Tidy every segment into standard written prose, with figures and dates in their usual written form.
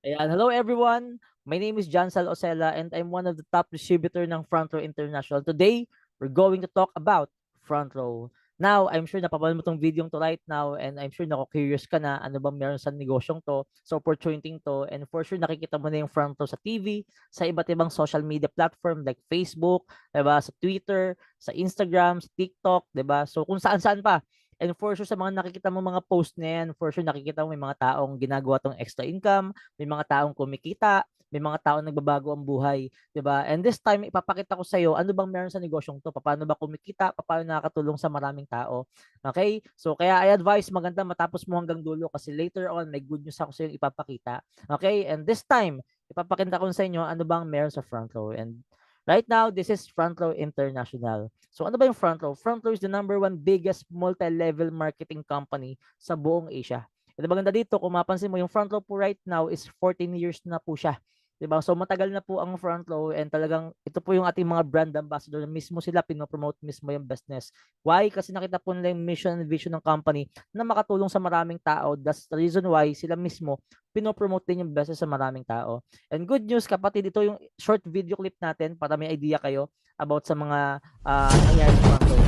Ayan, hello everyone. My name is John Sal Osella and I'm one of the top distributor ng Front Row International. Today, we're going to talk about Front Row. Now, I'm sure napapanood mo tong video to right now and I'm sure nako-curious ka na ano bang meron sa negosyong to, sa opportunity to, and for sure nakikita mo na yung Front Row sa TV, sa iba't ibang social media platform like Facebook, 'di ba, sa Twitter, sa Instagram, sa TikTok, 'di ba? So kung saan-saan pa. And for sure sa mga nakikita mo mga post na yan, for sure nakikita mo may mga taong ginagawa tong extra income, may mga taong kumikita, may mga taong nagbabago ang buhay, 'di ba? And this time ipapakita ko sa iyo ano bang meron sa negosyong 'to, paano ba kumikita, paano nakakatulong sa maraming tao. Okay? So kaya I advise maganda matapos mo hanggang dulo kasi later on may good news ako sa iyo ipapakita. Okay? And this time ipapakita ko sa inyo ano bang meron sa Front Row. And right now this is Front Row International. So ano ba yung Front Row? Front Row is the #1 biggest multi-level marketing company sa buong Asia. Ito maganda dito, kung mapansin mo, yung Front Row po right now is 14 years na po siya. 'Di ba? So matagal na po ang Front Row and talagang ito po yung ating mga brand ambassador. Mismo sila pinopromote mismo yung business. Why? Kasi nakita po nila yung mission and vision ng company na makatulong sa maraming tao. That's the reason why sila mismo pinopromote din yung business sa maraming tao. And good news kapatid, ito yung short video clip natin para may idea kayo about sa mga nangyayari sa Front Row.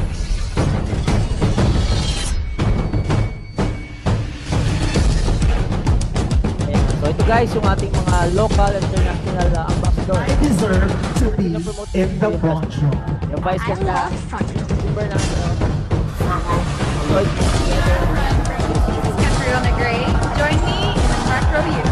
So ito guys, yung ating mga local and international ambassador. I deserve to be Pinopromote in the yung front row. yung vice I ganda, love front row. member ng Lloyd together. Catriona Gray, join me in the front row you.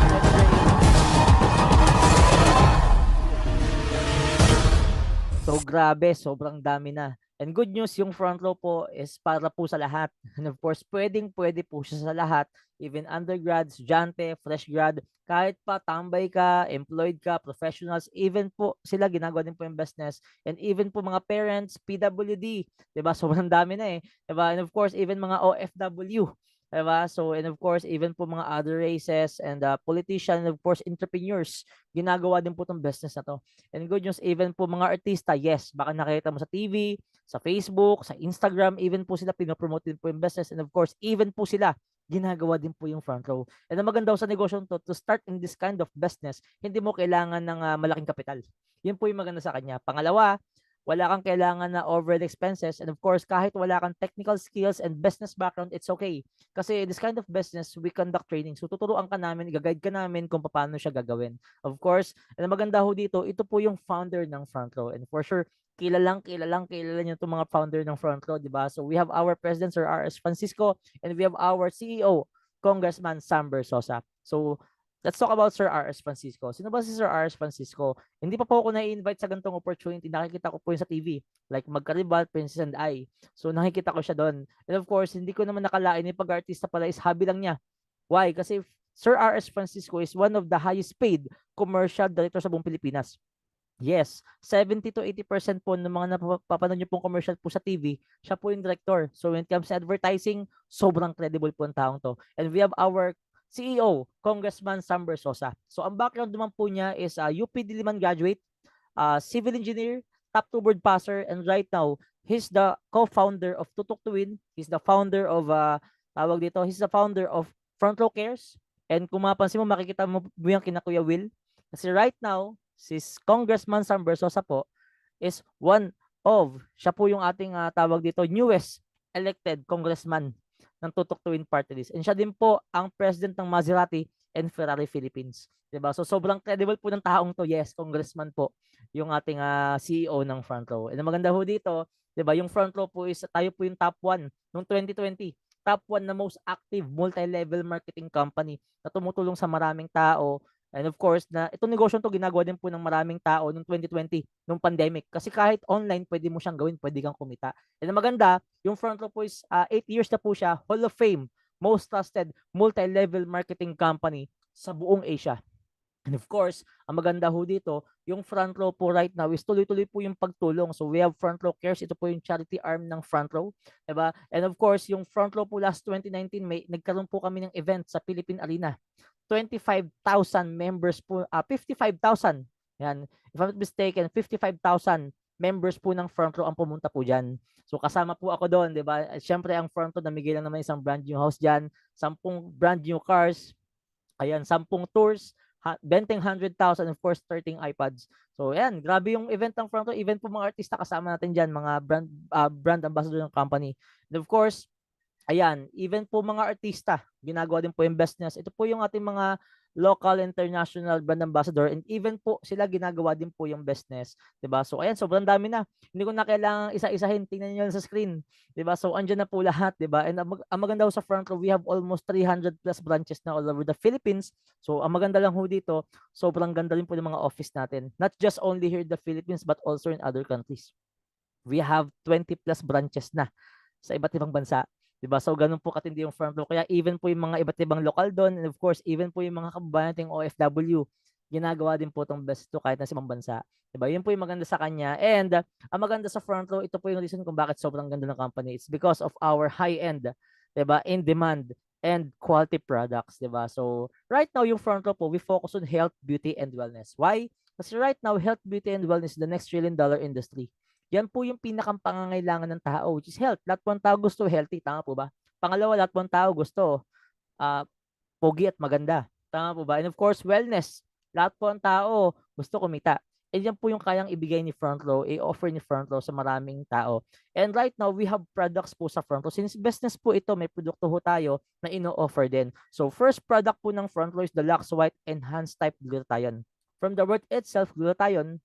So grabe, sobrang dami na. And good news, yung front row po is para po sa lahat. And of course, pwede po siya sa lahat. Even undergrad, estudyante, fresh grad, kahit pa tambay ka, employed ka, professionals, even po sila ginagawa din po yung business. And even po mga parents, PWD, 'di ba? Sobrang dami na 'di ba? And of course, even mga OFW, 'di ba? So and of course, even po mga other races and politicians, and of course, entrepreneurs, ginagawa din po tong business na to. And good news, even po mga artista, yes, baka nakita mo sa TV, sa Facebook, sa Instagram, even po sila pinopromote din po yung business. And of course, even po sila, ginagawa din po yung front row. And ang maganda sa negosyo to start in this kind of business, hindi mo kailangan ng malaking kapital. Yun po yung maganda sa kanya. Pangalawa, wala kang kailangan na overhead expenses. And of course, kahit wala kang technical skills and business background, it's okay. Kasi this kind of business, we conduct training. So tuturuan ka namin, i-guide ka namin kung paano siya gagawin. Of course, and ang maganda ho dito, ito po yung founder ng front row. And for sure, kilala niyo itong mga founder ng front row, di ba? So we have our President, Sir R.S. Francisco, and we have our CEO, Congressman Sam Bersosa. So let's talk about Sir R.S. Francisco. Sino ba si Sir R.S. Francisco? Hindi pa po ako na-invite sa ganitong opportunity. Nakikita ko po yun sa TV. Like Magkaribal, Princess and I. So nakikita ko siya doon. And of course, hindi ko naman nakalain yung pag-artista pala is hobby lang niya. Why? Kasi Sir R.S. Francisco is one of the highest paid commercial director sa buong Pilipinas. Yes, 70 to 80% po ng mga napapanood niyo pong commercial po sa TV, siya po yung director. So when it comes to advertising, sobrang credible po ang taong to. And we have our CEO, Congressman Sam Bersosa. So ang background naman po niya is UP Diliman graduate, civil engineer, top two board passer, and right now, he's the co-founder of Tutok Tuwin. He's the founder of, he's the founder of Front Row Cares. And kung mapansin mo, makikita mo yung kina Kuya Will. Kasi right now, si Congressman Sam Bersosa po is siya po yung ating newest elected congressman ng Tutok Tuwin Party List. And siya din po ang president ng Maserati and Ferrari Philippines. 'Di ba? So sobrang credible po ng taong to. Yes, congressman po yung ating CEO ng Front Row. And ang maganda ho dito, 'di ba, yung Front Row po is tayo po yung top 1 noong 2020. Top 1 na most active multi-level marketing company na tumutulong sa maraming tao. And of course, na itong negosyo to ginagawa din po ng maraming tao noong 2020, nung pandemic. Kasi kahit online, pwede mo siyang gawin, pwede kang kumita. And ang maganda, yung Front Row po is 8 years na po siya, Hall of Fame, most trusted multi-level marketing company sa buong Asia. And of course, ang maganda ho dito, yung Front Row po right now is tuloy-tuloy po yung pagtulong. So we have Front Row Cares, ito po yung charity arm ng Front Row, 'di ba? And of course, yung Front Row po last 2019 nagkaroon po kami ng event sa Philippine Arena. 25,000 members po, 55,000. Yan. If I'm not mistaken, 55,000 members po ng Front Row ang pumunta po diyan. So kasama po ako doon, 'di ba? Syempre ang Front Row namigay lang naman isang brand new house diyan, 10 brand new cars, ayan, 10 tours, Benteng 100,000, of course 13 iPads. So ayan, grabe yung event ng front row. Event po mga artista kasama natin diyan, mga brand ambassador ng company. And of course, ayan, even po mga artista, ginagawa din po yung business. Ito po yung ating mga local, international brand ambassador, and even po sila ginagawa din po yung business, 'di ba? So ayan, sobrang dami na. Hindi ko na kailangang isa-isahin, tingnan niyo lang sa screen, 'di ba? So andiyan na po lahat, 'di ba? And ang maganda ho sa front row, we have almost 300 plus branches na all over the Philippines. So ang maganda lang ho dito, sobrang ganda rin po ng mga office natin. Not just only here in the Philippines but also in other countries. We have 20 plus branches na sa iba't ibang bansa. 'Di ba? So ganun po katindi yung front row. Kaya even po yung mga iba't ibang lokal doon, and of course even po yung mga kababayan nating OFW, ginagawa din po tong best to kahit nasa ibang bansa. 'Di ba? Yun po yung maganda sa kanya. And ang maganda sa front row, ito po yung reason kung bakit sobrang ganda ng company. It's because of our high-end, 'di ba? In demand and quality products, 'di ba? So right now yung front row po, we focus on health, beauty and wellness. Why? Kasi right now health, beauty and wellness is the next $1 trillion industry. Yan po yung pinakang pangangailangan ng tao, which is health. Lahat po ng tao gusto healthy, tama po ba? Pangalawa, lahat po ng tao gusto ah, pogi at maganda. Tama po ba? And of course, wellness. Lahat po ng tao gusto kumita. And yan po yung kayang ibigay ni Front Row, i-offer ni Front Row sa maraming tao. And right now, we have products po sa Front Row. Since business po ito, may produkto ho tayo na ino-offer din. So first product po ng Front Row is the Lux White Enhanced Type Glutathione. From the word itself, glutathione,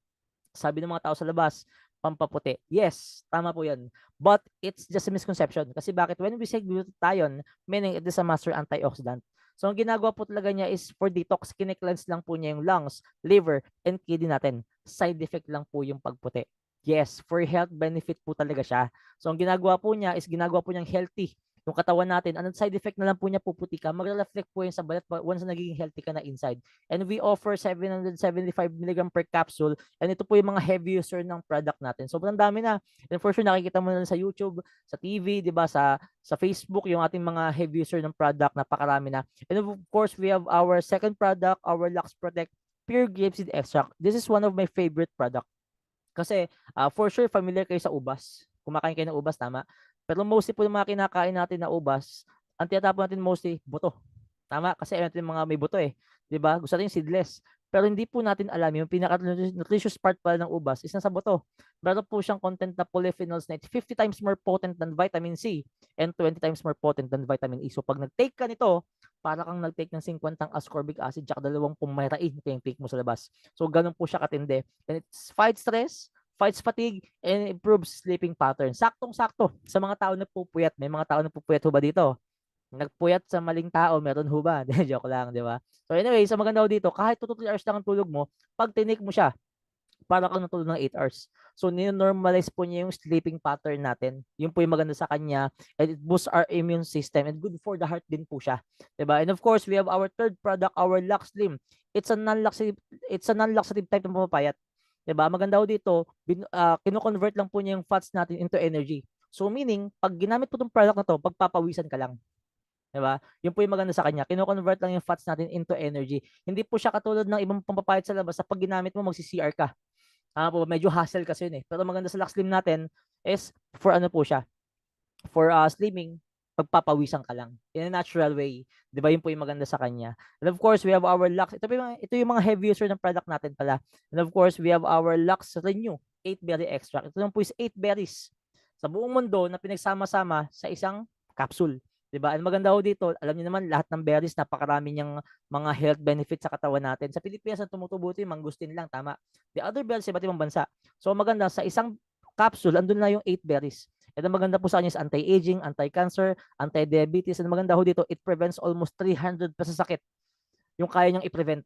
sabi ng mga tao sa labas, pampaputi. Yes, tama po yan. But it's just a misconception. Kasi bakit? When we say glutathione, meaning it is a master antioxidant. So ang ginagawa po talaga niya is for detox, kine-cleanse lang po niya yung lungs, liver, and kidney natin. Side effect lang po yung pagputi. Yes, for health benefit po talaga siya. So ang ginagawa po niya is ginagawa po niyang healthy yung katawan natin. Anong side effect na lang po niya, puputi ka, magre-reflect po yun sa balat once na nagiging healthy ka na inside. And we offer 775 mg per capsule, and ito po yung mga heavy user ng product natin. Sobrang dami na. And for sure, nakikita mo na sa YouTube, sa TV, di ba, sa Facebook, yung ating mga heavy user ng product, napakarami na. And of course, we have our second product, our Lux Protect Pure Grapeseed Extract. This is one of my favorite product. Kasi for sure, familiar kayo sa ubas. Kumakain kayo ng ubas, tama? Pero mostly po yung mga kinakain natin na ubas, ang tinatapon natin mostly buto. Tama? Kasi ayaw natin mga may buto eh. 'Di ba? Gusto natin seedless. Pero hindi po natin alam yung pinaka-nutritious part pala ng ubas is nasa buto. Meron po siyang content na polyphenols na 50 times more potent than vitamin C and 20 times more potent than vitamin E. So pag nag-take ka nito, para kang nag-take ng 50 ascorbic acid at 20 pumerain yung take mo sa labas. So ganun po siya katindi. And it fights stress, fights fatigue, and improves sleeping pattern. Saktong-sakto sa mga tao na pupuyat. May mga tao na pupuyat ho ba dito? Nagpuyat sa maling tao, meron ho ba? Joke lang, di ba? So anyway, sa maganda ho dito, kahit 2 to 3 hours lang ang tulog mo, pag tinik mo siya, para kang natulog ng 8 hours. So, ni-normalize po niya yung sleeping pattern natin. Yun po yung maganda sa kanya. And it boosts our immune system. And good for the heart din po siya. Diba? And of course, we have our third product, our Lux Slim. It's a non-laxative type ng pamapayat. Diba? Maganda ho dito, kino-convert lang po niya yung fats natin into energy. So, meaning, pag ginamit po itong product na to, pagpapawisan ka lang. Diba? Yun po yung maganda sa kanya. Kino-convert lang yung fats natin into energy. Hindi po siya katulad ng ibang pampapayat sa labas. Sa pag ginamit mo, magsi-CR ka. Po, medyo hassle kasi yun eh. Pero maganda sa Lux Slim natin is for ano po siya, for slimming, pagpapawisan ka lang in a natural way. 'Di ba? Yun po yung maganda sa kanya. And of course, we have our Lux. Ito yung mga heavy user ng product natin pala. And of course, we have our Lux Renew 8 berry extract. Ito lang po is 8 berries sa buong mundo na pinagsama-sama sa isang capsule. 'Di ba? Ang maganda ho dito, alam niyo naman lahat ng berries napakarami niyang mga health benefits sa katawan natin. Sa Pilipinas ang tumutubo ito yung mangustin lang, tama. The other berries sa iba't ibang bansa. So maganda sa isang capsule andun na yung 8 berries. Ito maganda po sa kanya is anti-aging, anti-cancer, anti-diabetes. And maganda ho dito, it prevents almost 300 pa sa sakit yung kaya niyang i-prevent.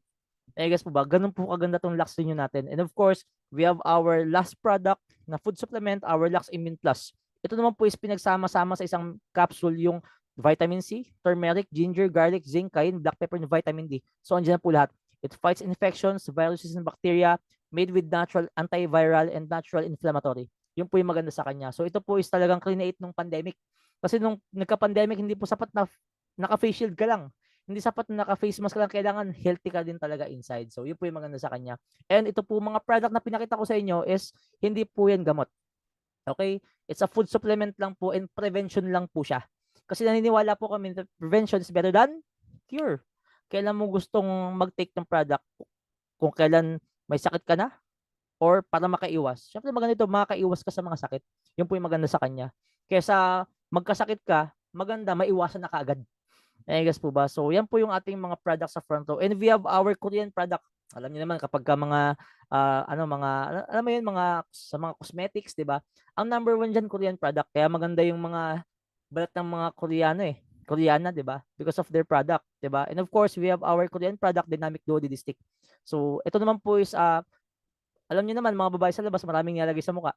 Eh guys po ba, ganun po kaganda tong Lux Renew natin. And of course, we have our last product na food supplement, our Lux Immune Plus. Ito naman po is pinagsama-sama sa isang capsule yung vitamin C, turmeric, ginger, garlic, zinc, cayenne, black pepper, and vitamin D. So andyan po lahat. It fights infections, viruses, and bacteria, made with natural antiviral and natural inflammatory. Yun po yung maganda sa kanya. So ito po is talagang create nung pandemic. Kasi nung nagka-pandemic, hindi po sapat na naka-face shield ka lang. Hindi sapat na naka-face mask ka lang. Kailangan healthy ka din talaga inside. So yun po yung maganda sa kanya. And ito po mga product na pinakita ko sa inyo is hindi po yan gamot. Okay? It's a food supplement lang po and prevention lang po siya. Kasi naniniwala po kami that prevention is better than cure. kailan mo gustong mag-take ng product, kung kailan may sakit ka na or para makaiwas. Siyempre maganda ito, makakaiwas ka sa mga sakit. Yun po yung maganda sa kanya. Kaysa magkasakit ka, maganda maiwasan na kaagad. Guess po ba? So, yan po yung ating mga products sa front row. And we have our Korean product. Alam niyo naman kapag ka mga alam mo yun, mga sa mga cosmetics, 'di ba? Ang number one diyan Korean product. Kaya maganda yung mga balat ng mga Koreano Koreana, 'di ba? Because of their product, 'di ba? And of course, we have our Korean product, Dynamic Duo DD Stick. So, ito naman po is alam niyo naman mga babae sa labas maraming nilalagay sa mukha.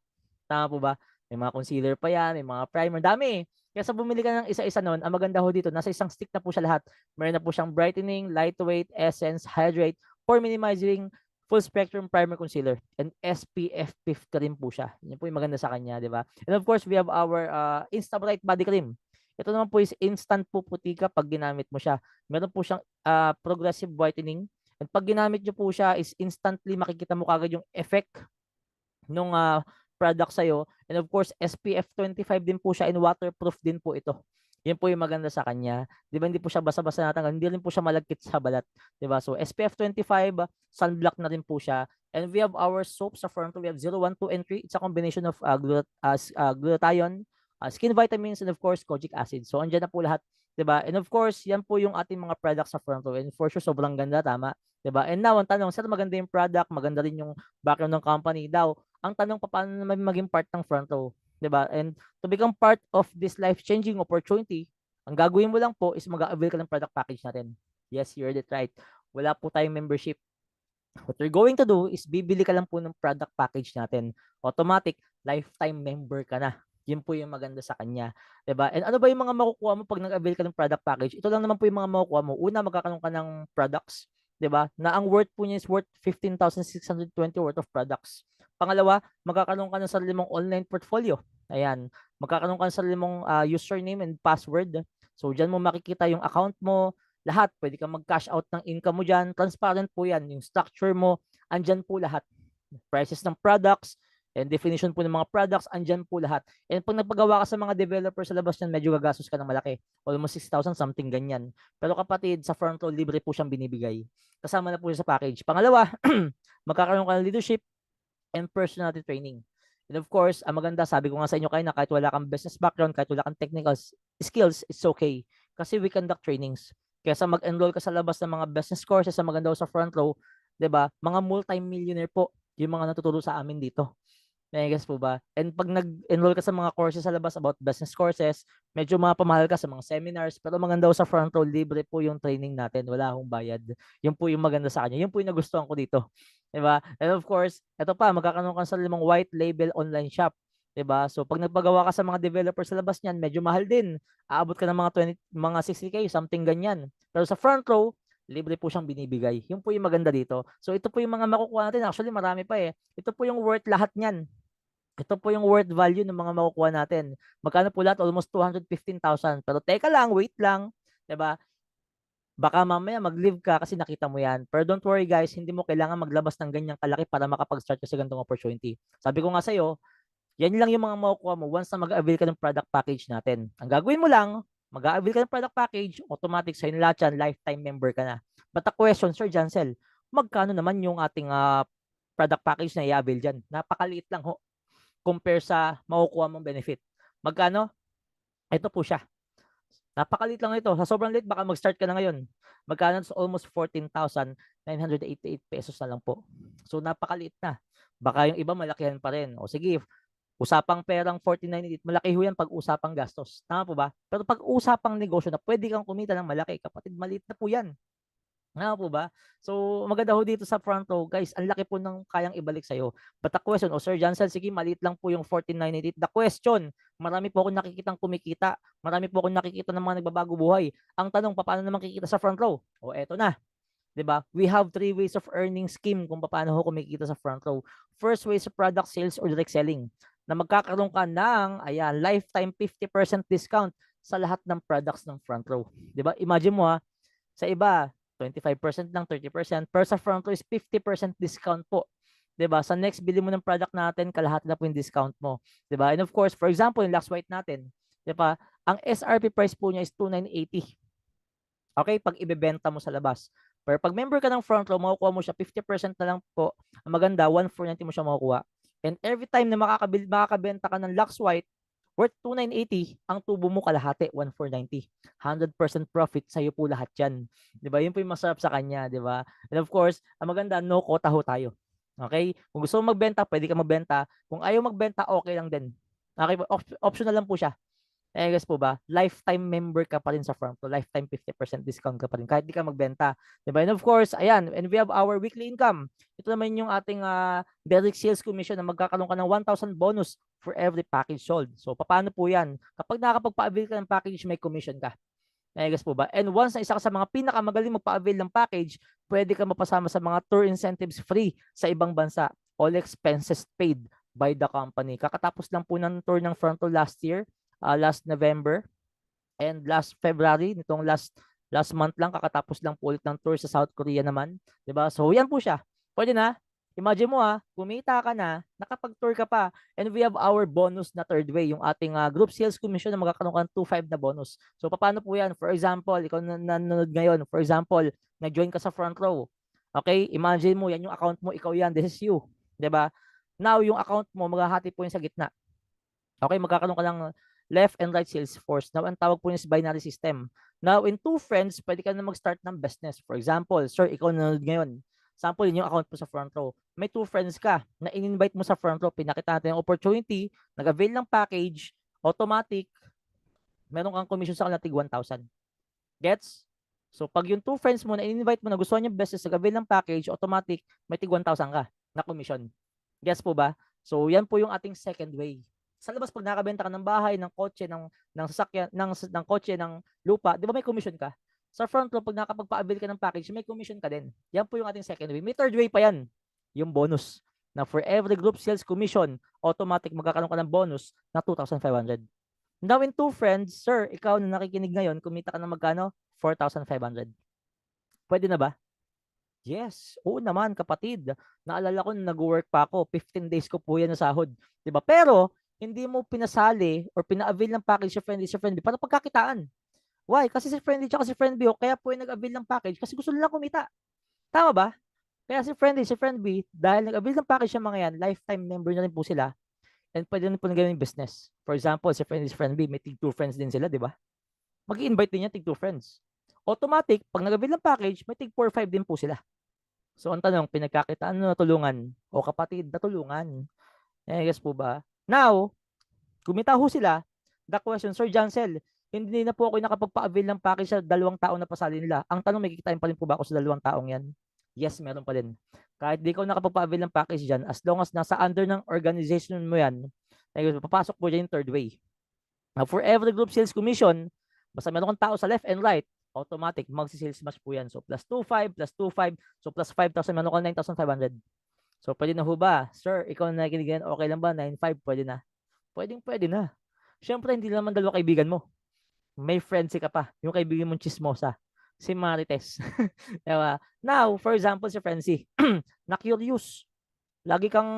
Tama po ba? May mga concealer pa yan, may mga primer, dami. Kaya sa bumili ka ng isa-isa nun, ang maganda ho dito, nasa isang stick na po siya lahat. Meron na po siyang brightening, lightweight, essence, hydrate, for minimizing full spectrum primer concealer, and SPF 50 rin po siya. Yan po yung maganda sa kanya, di ba? And of course, we have our Insta Bright Body Cream. Ito naman po is instant po puti ka pag ginamit mo siya. Meron po siyang progressive whitening. And pag ginamit nyo po siya is instantly makikita mo kagad yung effect nung product sa'yo. And of course, SPF 25 din po siya and waterproof din po ito. Yan po yung maganda sa kanya. Di ba hindi po siya basa-basa natanggal, hindi rin po siya malagkit sa balat. Di ba? So SPF 25, sunblock na rin po siya. And we have our soap sa front. We have 0, 1, 2, and 3. It's a combination of glutathione, skin vitamins, and of course, kojic acid. So andyan na po lahat. 'Di ba? And of course, yan po yung ating mga products sa front row. And for sure, sobrang ganda, tama? 'Di ba? And now, ang tanong, sir, maganda yung product, maganda rin yung background ng company daw. Ang tanong, paano naman maging part ng front row? 'Di ba? And to become part of this life-changing opportunity, ang gagawin mo lang po is mag-avail ka ng product package natin. Yes, you heard it right. Wala po tayong membership. What you're going to do is bibili ka lang po ng product package natin. Automatic, lifetime member ka na. Yun po yung maganda sa kanya. 'Di ba? And ano ba yung mga makukuha mo pag nag-avail ka ng product package? Ito lang naman po yung mga makukuha mo. Una, magkakaroon ka ng products, 'di ba? Na ang worth po niya is worth 15,620 worth of products. Pangalawa, magkakaroon ka ng sarili mong online portfolio. Ayan. Magkakaroon ka ng sarili mong username and password. So, diyan mo makikita yung account mo, lahat. Pwede kang mag-cash out ng income mo diyan. Transparent po 'yan. Yung structure mo, andyan po lahat. Prices ng products, and definition po ng mga products, andyan po lahat. And pag nagpagawa ka sa mga developer sa labas niyan, medyo gagastos ka ng malaki. Almost 6,000 something ganyan. Pero kapatid, sa front row, libre po siyang binibigay. Kasama na po siya sa package. Pangalawa, magkakaroon ka ng leadership and personality training. And of course, ang maganda, sabi ko nga sa inyo kayo na kahit wala kang business background, kahit wala kang technical skills, it's okay. Kasi we conduct trainings. Kaysa mag-enroll ka sa labas ng mga business courses sa maganda sa front row, 'di ba? Mga multi-millionaire po yung mga natuturo sa amin dito. Nai-gets po ba? And pag nag-enroll ka sa mga courses sa labas about business courses, medyo mapamahal ka sa mga seminars, pero maganda sa front row, libre po yung training natin, wala akong bayad. Yun po yung maganda sa kanya. Yun po yung nagustuhan ko dito. 'Di ba? And of course, ito pa, magkakaroon ka sa limang white label online shop. 'Di ba? So pag nagpagawa ka sa mga developers sa labas niyan, medyo mahal din. Aabot ka ng mga 20, mga 60K, something ganyan. Pero sa front row, libre po siyang binibigay. Yun po yung maganda dito. So ito po yung mga makukuha natin. Actually, marami pa eh. Ito po yung worth lahat niyan. Ito po yung worth value ng mga makukuha natin. Magkano po lahat? Almost 215,000. Pero teka lang, wait lang. 'Di ba? Baka mamaya mag-leave ka kasi nakita mo yan. Pero don't worry guys, hindi mo kailangan maglabas ng ganyang kalaki para makapag-start ka sa ganitong opportunity. Sabi ko nga sa'yo, yan lang yung mga makukuha mo once na mag-avail ka ng product package natin. Ang gagawin mo lang, mag-avail ka ng product package, automatic sa inyo lahat yan, lifetime member ka na. But the question, Sir Jancel, magkano naman yung ating product package na i-avail dyan? Napakaliit lang ho compare sa makukuha mong benefit. Magkano? Ito po siya. Napakaliit lang ito. Sa sobrang liit, baka mag-start ka na ngayon. Magkano? So almost 14,988 pesos na lang po. So napakaliit na. Baka yung iba malakihan pa rin. O sige, usapang perang 49.88, malaki ho yan pag usapang gastos. Tama po ba? Pero pag usapang negosyo na pwede kang kumita ng malaki, kapatid, maliit na po yan. Nga po ba? So, maganda ho dito sa front row. Guys, ang laki po ng kayang ibalik sa'yo. But the question, Sir Johnson, sige, maliit lang po yung 14,988. The question, marami po akong nakikitang kumikita. Marami po akong nakikita ng mga nagbabago buhay. Ang tanong, paano naman kikita sa front row? O, eto na. 'Di ba? We have 3 ways of earning scheme kung paano ho kumikita sa front row. First way sa product sales or direct selling na magkakaroon ka ng lifetime 50% discount sa lahat ng products ng front row. 'Di ba? Imagine mo sa iba 25% lang, 30%, pero sa front row is 50% discount po. 'Di ba? Sa next bili mo ng product natin, kalahati na po yung discount mo. 'Di ba? And of course, for example, yung Lux White natin, 'di ba? Ang SRP price po niya is 2,980. Okay, pag ibebenta mo sa labas. Pero pag member ka ng front row, makukuha mo siya 50% na lang po. Ang maganda, 1,490 mo siya makukuha. And every time na makakabenta ka ng Lux White worth 2,980, ang tubo mo kalahati, 1,490. 100% profit sa'yo po lahat yan. Di ba? Yun po yung masarap sa kanya, di ba? And of course, ang maganda, no quota ho tayo. Okay? Kung gusto mo magbenta, pwede ka magbenta. Kung ayaw magbenta, okay lang din. Okay, optional lang po siya. Guess po ba, lifetime member ka pa rin sa front. So, lifetime 50% discount ka pa rin kahit di ka magbenta. Diba? And of course, ayan, and we have our weekly income. Ito naman yung ating direct sales commission na magkakaroon ka ng 1,000 bonus for every package sold. So, paano po yan? Kapag nakakapagpa-avail ka ng package, may commission ka. Guess po ba? And once na isa ka sa mga pinakamagaling magpa-avail ng package, pwede ka mapasama sa mga tour incentives free sa ibang bansa. All expenses paid by the company. Kakatapos lang po ng tour ng Fronto last year, last November, and last February, nitong last month lang, kakatapos lang po ulit ng tour sa South Korea naman. 'Di ba? So, yan po siya. Pwede na. Imagine mo kumita ka na, nakapag-tour ka pa, and we have our bonus na third way, yung ating group sales commission na magkakaroon ka ng 2,500 na bonus. So, paano po yan? For example, ikaw na nanonood ngayon, for example, nag-join ka sa front row. Okay? Imagine mo, yan yung account mo, ikaw yan, this is you. 'Di ba? Now, yung account mo, maghahati po yun sa gitna. Okay, magkakaroon ka lang left and right sales force. Now, ang tawag po niya is binary system. Now, in two friends, pwede ka na mag-start ng business. For example, sir, ikaw nanonood ngayon. Sample, yun yung account mo sa front row. May two friends ka na in-invite mo sa front row. Pinakita natin yung opportunity, nag-avail ng package, automatic, meron kang commission sa kanila tig 1,000. Gets? So, pag yung two friends mo na in-invite mo na gusto niya business, nag-avail ng package, automatic, may tig 1,000 ka na commission. Gets po ba? So, yan po yung ating second way. Sa labas, pag nakabenta ka ng bahay, ng kotse, ng sasakyan, ng kotse, ng lupa, di ba may commission ka? Sa front row, pag nakapagpa-avail ka ng package, may commission ka din. Yan po yung ating second way. May third way pa yan, yung bonus. Na for every group sales commission, automatic magkakaroon ka ng bonus na 2,500. Now, in two friends, sir, ikaw na nakikinig ngayon, kumita ka ng magkano? 4,500. Pwede na ba? Yes, oo naman kapatid. Naalala ko nung nag-work pa ako, 15 days ko po yan na sahod. 'Di ba? Pero hindi mo pinasali or pina-avail ng package sa friendly para pagkakitaan. Why? Kasi si friendly tsaka si friend B, kaya po yung nag-avail ng package kasi gusto nila kumita. Tama ba? Kaya si friendly, si friend B, dahil nag-avail ng package yung mga yan, lifetime member na rin po sila and pwede na po na gawin business. For example, si friendly, si friend B, may tig 2 friends din sila, di ba? Mag-i-invite din niya tig 2 friends. Automatic, pag nag-avail ng package, may tig 4, 5 din po sila. So, ang tanong, pinagkakitaan na natulungan o kapatid natulungan? Guess po ba? Now, kumita ho sila. The question, Sir Jancel, hindi na po ako nakapagpa-avail ng package sa 2 taong na pasali nila. Ang tanong, may kikitain pa rin po ba ako sa 2 taong yan? Yes, meron pa din. Kahit di ko nakapagpa-avail ng package dyan, as long as nasa under ng organization mo yan, papasok po dyan yung third way. Now, for every group sales commission, basta meron kang tao sa left and right, automatic, magsi-sales match po yan. So, plus 2,500, plus 2,500, so plus 5,000, meron kang 9,500. So, pwede na ho ba? Sir, ikaw na nakikinig, okay lang ba? 9,500, pwede na. Pwede na. Siyempre, hindi naman dalawa kaibigan mo. May friends ka pa. Yung kaibigan mong chismosa. Si Marites. Diba? Now, for example, si Francie, na-curious. Lagi kang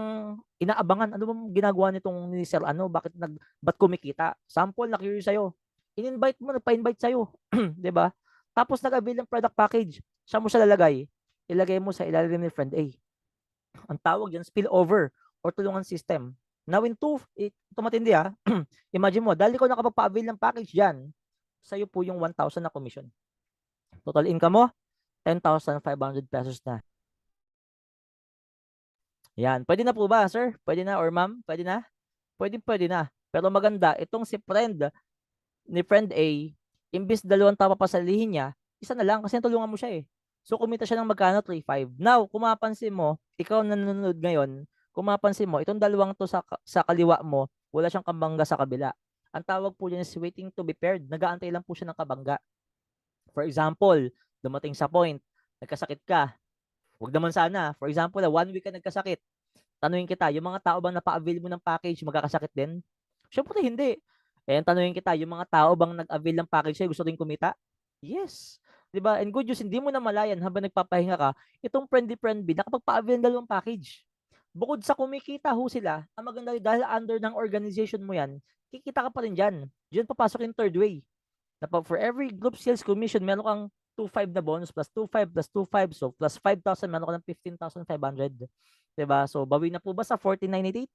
inaabangan. Ano bang ginagawa nitong ni Sir ano? Ba't kumikita? Sample, na-curious sa'yo. In-invite mo, nagpa-invite sa'yo. Diba? Tapos nag-avail ng product package. Saan mo siya lalagay? Ilagay mo sa ilalim ni friend A. Ang tawag dyan, spillover or tulungan system. Now, ito matindi imagine mo, dahil ikaw nakapagpa-avail ng package dyan, sa'yo po yung 1,000 na commission. Total income mo, 10,500 pesos na. Yan. Pwede na po ba, sir? Pwede na or ma'am? Pwede na? Pwede na. Pero maganda, itong si ni friend A, imbis 2 tao papasalihin niya, isa na lang kasi natulungan mo siya eh. So, kumita siya ng magkano? 3,500. Now, kung mapapansin mo, ikaw na nanonood ngayon, kung mapapansin mo, itong 2 to sa kaliwa mo, wala siyang kabangga sa kabila. Ang tawag po dyan is waiting to be paired. Nag-aantay lang po siya ng kabangga. For example, dumating sa point, nagkasakit ka. Huwag naman sana. For example, 1 week ka nagkasakit. Tanungin kita, yung mga tao bang napa-avail mo ng package, magkakasakit din? Siyempre hindi. Tanungin kita, yung mga tao bang nag-avail ng package sa'yo, gusto rin kumita? Yes. 'Di ba? And good news, hindi mo na malayan habang nagpapahinga ka, itong friendly friend B, nakapagpa-avail ng 2 package. Bukod sa kumikita ho sila, ang maganda dahil under ng organization mo yan, kikita ka pa rin dyan. Diyan papasok yung third way. Na for every group sales commission, meron kang 2.5 na bonus plus 2.5 plus 2.5. So plus 5,000, meron ka ng 15,500. Diba? So bawi na po ba sa 14,988?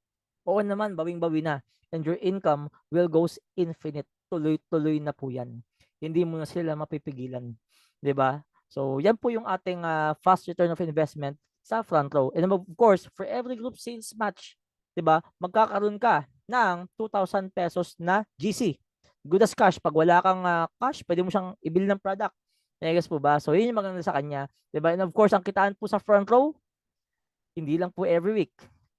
Oo naman, bawing-bawi na. And your income will goes infinite. Tuloy-tuloy na po yan. Hindi mo na sila mapipigilan. Diba? So yan po yung ating fast return of investment sa front row. And of course, for every group sales match, 'di ba? Magkakaroon ka ng 2,000 pesos na GC. Good as cash. Pag wala kang cash, pwede mo siyang ibili ng product. Guess po ba? So yun yung maganda sa kanya, 'di ba? And of course, ang kitaan po sa front row, hindi lang po every week.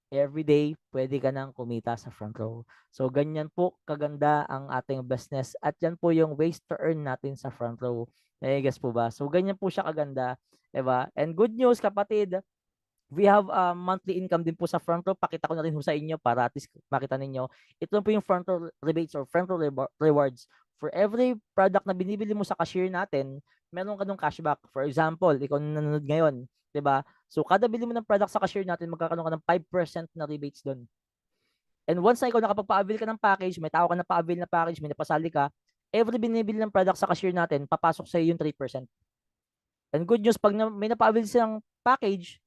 Every day, pwede ka nang kumita sa front row. So, ganyan po kaganda ang ating business. At yan po yung ways to earn natin sa front row. Guess po ba? So, ganyan po siya kaganda. Diba? And good news, kapatid, we have monthly income din po sa front row. Pakita ko na rin po sa inyo para at least makita ninyo. Ito po yung front row rebates or front row rewards. For every product na binibili mo sa cashier natin, meron ka ng cashback. For example, ikaw na nanonood ngayon, 'di ba? So kada bili mo ng product sa cashier natin, magkakaroon ka ng 5% na rebates doon. And once na ikaw nakapagpa-avail ka ng package, may tao ka na pa-avail na package, may napasali ka, every binibili ng product sa cashier natin, papasok sa iyo yung 3%. And good news, pag may napa-avail silang package,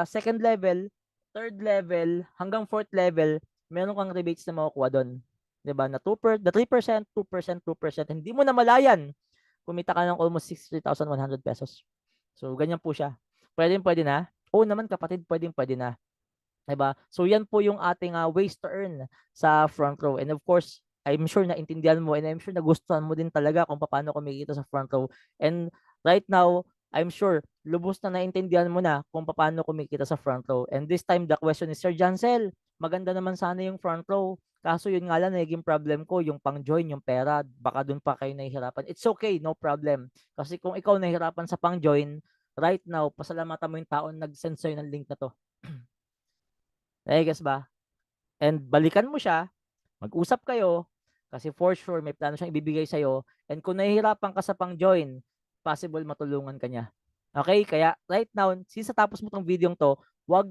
second level, third level, hanggang fourth level, meron kang rebates na makukuha doon. 'Di ba? Na 3%, 2%, 2%. Hindi mo na malayan. Kumita ka ng almost 63,100 pesos. So, ganyan po siya. Pwede na? Oo naman kapatid, pwede na. 'Di ba? So, yan po yung ating ways to earn sa front row. And of course, I'm sure na intindihan mo and I'm sure nagustuhan mo din talaga kung paano kumikita sa front row. And right now, I'm sure lubos na naintindihan mo na kung paano kumikita sa front row. And this time, the question is, Sir Jancel, maganda naman sana yung front row. Kaso yun nga lang, naging problem ko, yung pang-join, yung pera, baka dun pa kayo nahihirapan. It's okay, no problem. Kasi kung ikaw nahihirapan sa pang-join, right now, pasalamatan mo yung taon nag-send sa'yo ng link na to. Guess ba? And balikan mo siya, mag-usap kayo, kasi for sure may plano siyang ibibigay sa'yo. And kung nahihirapan ka sa pang-join, possible matulungan ka niya. Okay? Kaya right now, since tapos mo tong video to, wag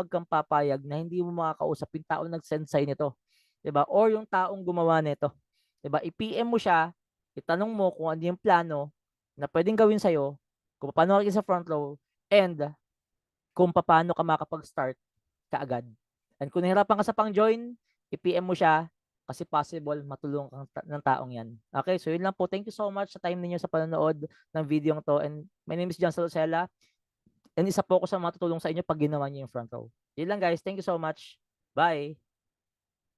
kang papayag na hindi mo makakausap yung taong nag-send sa'yo nito. 'Di ba? Or yung taong gumawa nito. 'Di ba? I-PM mo siya, itanong mo kung ano yung plano na pwedeng gawin sa'yo, kung paano ka sa front row, and kung paano ka makapag-start kaagad. And kung nahirapan ka sa pang-join, i-PM mo siya kasi possible matulungan kang ng taong yan. Okay, so yun lang po. Thank you so much sa time ninyo sa panonood ng video to. And my name is John Salocela. And isa po ako sa matutulong sa inyo pag ginawa niyo yung front row. Yun lang guys. Thank you so much. Bye!